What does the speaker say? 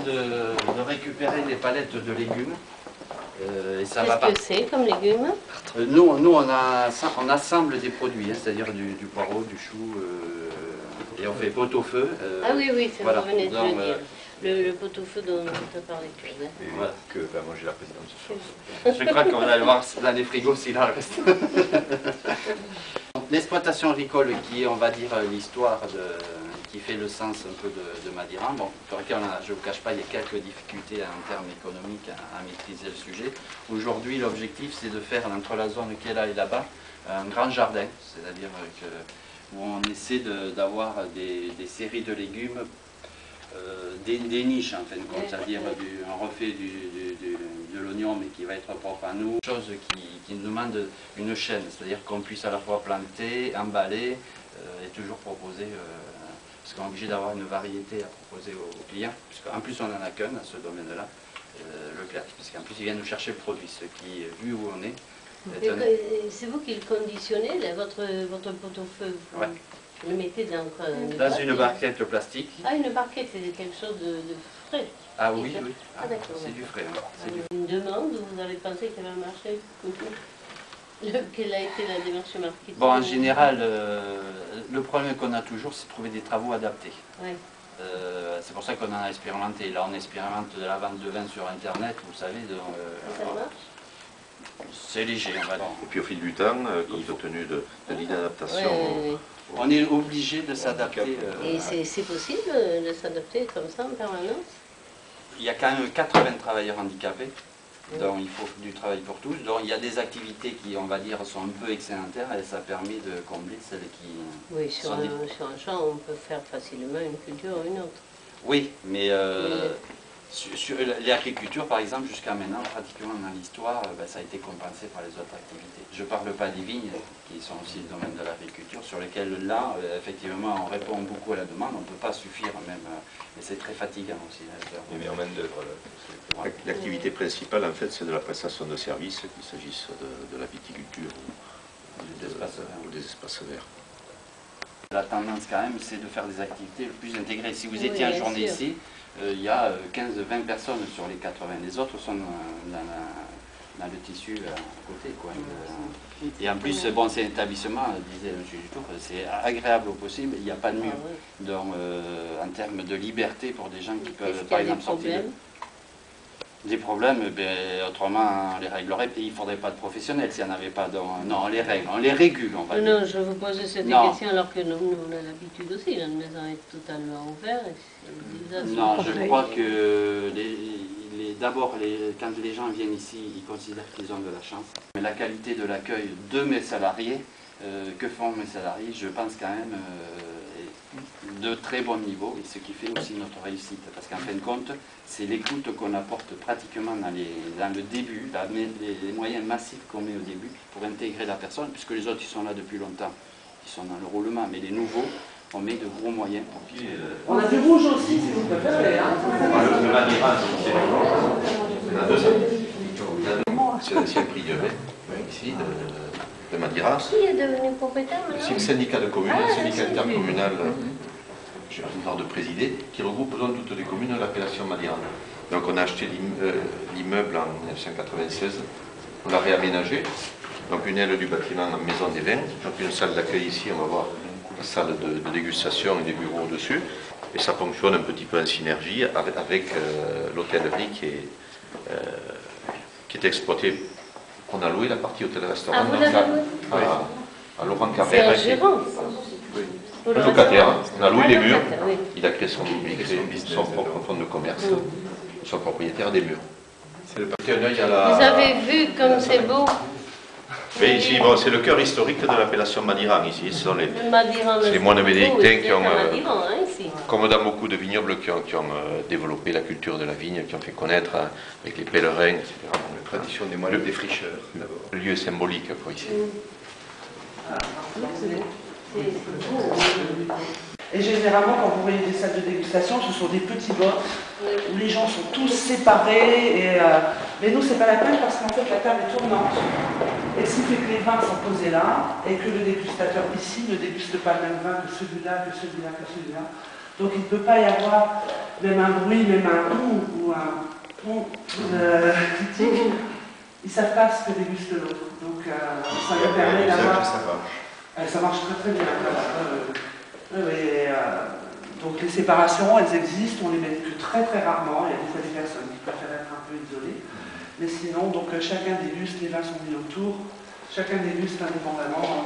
de récupérer les palettes de légumes. Qu'est-ce que c'est comme légumes? Nous on assemble des produits, hein, c'est-à-dire du poireau, du chou, et on fait pot-au-feu. Ah oui, oui, ça voilà. vous venez de Donc, le dire. Le pot-au-feu dont tu as parlé. Et voilà. Que va manger la présidente ce soir. Je crois qu'on va aller voir dans les frigos s'il en reste. L'exploitation agricole qui est, on va dire, l'histoire qui fait le sens un peu de Madiran. Bon, pour lequel je ne vous cache pas, il y a quelques difficultés en termes économiques à maîtriser le sujet. Aujourd'hui, l'objectif, c'est de faire entre la zone qui est là et là-bas un grand jardin, c'est-à-dire où on essaie d'avoir des séries de légumes, des niches en fin de compte, c'est-à-dire on refait de l'oignon mais qui va être propre à nous, chose qui nous demande une chaîne, c'est-à-dire qu'on puisse à la fois planter, emballer et toujours proposer, parce qu'on est obligé d'avoir une variété à proposer aux clients, puisqu'en plus on n'en a qu'un dans ce domaine-là, le clair, puisqu'en plus ils viennent nous chercher le produit, ce qui, vu où on est c'est vous qui le conditionnez, là, votre pot-au-feu? Ouais. Vous le mettez dans une barquette plastique. Ah, une barquette, c'est quelque chose de frais. Ah oui, oui. Ah, d'accord. C'est du frais. Hein. Une demande, vous avez pensé qu'elle va marcher? Quelle a été la démarche marketing? Bon, en général, le problème qu'on a toujours, c'est de trouver des travaux adaptés. Ouais. C'est pour ça qu'on a expérimenté. Là, on expérimente de la vente de vin sur Internet, vous savez. Ça marche? C'est léger, on va dire. Et puis au fil du temps, compte tenu de l'inadaptation, on est obligé de s'adapter. Et c'est possible de s'adapter comme ça en permanence? Il y a quand même 80 travailleurs handicapés, donc il faut du travail pour tous. Donc il y a des activités qui, on va dire, sont un peu excédentaires et ça permet de combler celles qui... Oui, sur un champ, on peut faire facilement une culture ou une autre. Oui, mais sur l'agriculture, par exemple, jusqu'à maintenant, pratiquement dans l'histoire, ça a été compensé par les autres activités. Je ne parle pas des vignes, qui sont aussi le domaine de l'agriculture, sur lesquelles, là, effectivement, on répond beaucoup à la demande, on ne peut pas suffire même, mais c'est très fatigant aussi. mais en main d'œuvre. L'activité principale, en fait, c'est de la prestation de services, qu'il s'agisse de la viticulture ou des espaces verts. La tendance, quand même, c'est de faire des activités le plus intégrées. Si vous Oui, étiez en journée sûr. ici, il y a 15-20 personnes sur les 80. Les autres sont dans le tissu à côté, quoi. Et en plus, bon, c'est un établissement, disait M. Dutour, c'est agréable au possible, il n'y a pas de mur. Donc, en termes de liberté pour des gens qui peuvent, par exemple, sortir. Des problèmes, autrement on les réglerait, et il ne faudrait pas de professionnels s'il n'y en avait pas. Non, on les règle, on les régule, on va dire. Non, je vous pose cette question alors que nous on a l'habitude aussi, la maison est totalement ouverte. Non, je crois que d'abord, quand les gens viennent ici, ils considèrent qu'ils ont de la chance. Mais la qualité de l'accueil de mes salariés, que font mes salariés, je pense quand même de très bon niveau, et ce qui fait aussi notre réussite. Parce qu'en fin de compte, c'est l'écoute qu'on apporte pratiquement dans le début, les moyens massifs qu'on met au début pour intégrer la personne, puisque les autres ils sont là depuis longtemps, ils sont dans le roulement, mais les nouveaux, on met de gros moyens. On a du rouge aussi, si vous préférez. Hein. C'est l'ancien prix de vin, ici, de Madiran. Qui est devenu propriétaire maintenant? C'est le syndicat de communes, le syndicat intercommunal, j'ai l'honneur de présider, qui regroupe donc toutes les communes de l'appellation Madiran. Donc on a acheté l'immeuble en 1996, on l'a réaménagé, donc une aile du bâtiment en maison des vins, donc une salle d'accueil ici, on va voir la salle de dégustation et des bureaux au-dessus, et ça fonctionne un petit peu en synergie avec l'hôtellerie qui est exploitée. On a loué la partie hôtel-restaurant à Laurent Carrère. C'est un gérant. Oui. Le locataire, on a loué les murs, il a créé son propre fonds de commerce, son propriétaire des murs. Vous avez vu comme c'est beau? Mais ici, bon, c'est le cœur historique de l'appellation Madiran ici. Ce sont les moines bénédictins qui ont, comme dans beaucoup de vignobles, qui ont développé la culture de la vigne, qui ont fait connaître avec les pèlerins, etc. La tradition des moines défricheurs, d'abord. Le lieu symbolique pour ici. Et généralement, quand vous voyez des salles de dégustation, ce sont des petits box où les gens sont tous séparés. Mais nous, c'est pas la peine parce qu'en fait, la table est tournante. Et ce qui fait que les vins sont posés là et que le dégustateur ici ne déguste pas le même vin que celui-là, que celui-là, que celui-là. Donc il ne peut pas y avoir même un bruit, même un ou un critique. Ils ne savent pas ce que déguste l'autre. Donc ça nous permet d'avoir... Ça marche très très bien. Donc les séparations, elles existent, on les met que très très rarement. Il y a des fois des personnes qui préfèrent être un peu isolées. Mais sinon, donc chacun déguste, les vins sont mis autour, chacun déguste indépendamment.